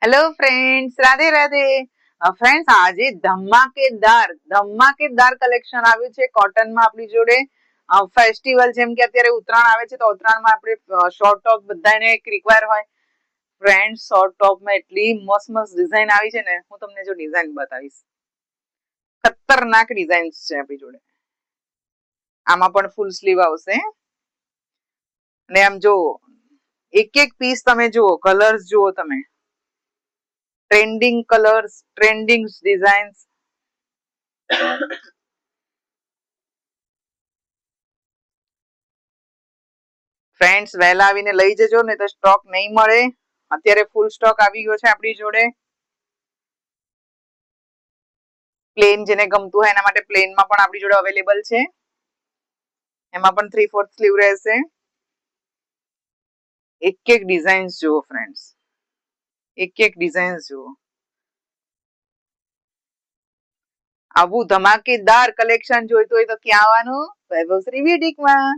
Hello friends, Radhe Radhe. Friends, આજે ધમાકેદાર collection આવ્યું છે કોટનમાં આપણી જોડે. ફેસ્ટિવલ જેમ કે અત્યારે ઉત્તરાયણ આવે છે તો ઉત્તરાયણમાં આપણે શોર્ટ ટોપ બધાને એક રિક્વાયર હોય. ફ્રેન્ડ્સ, શોર્ટ ટોપમાં એટલી મસ્ત મસ્ત ડિઝાઇન આવી છે ને, હું તમને જો ડિઝાઇન બતાવીશ. ખતરનાક ડિઝાઇન્સ છે આપણી જોડે. આમાં પણ ફૂલ સ્લીવ આવશે અને આમ જો એક એક પીસ તમે જુઓ, કલર્સ જુઓ તમે, trending colours, trending designs. Friends, વહેલા આવીને લઈ જજો ને તો સ્ટોક નહીં મળે. અત્યારે ફૂલ સ્ટોક આવી ગયો છે આપણી જોડે. પ્લેન જેને ગમતું હોય એના માટે પ્લેનમાં પણ આપણી જોડે અવેલેબલ છે. એમાં પણ 3/4 સ્લીવ રહેશે. એક એક ડિઝાઇન્સ જુઓ ફ્રેન્ડ્સ, એક એક ડિઝાઇન્સ જુઓ. આવું ધમાકેદાર કલેક્શન જોઈતું હોય તો ક્યાં આવવાનું? વૈભવશ્રી બ્યુટીકમાં.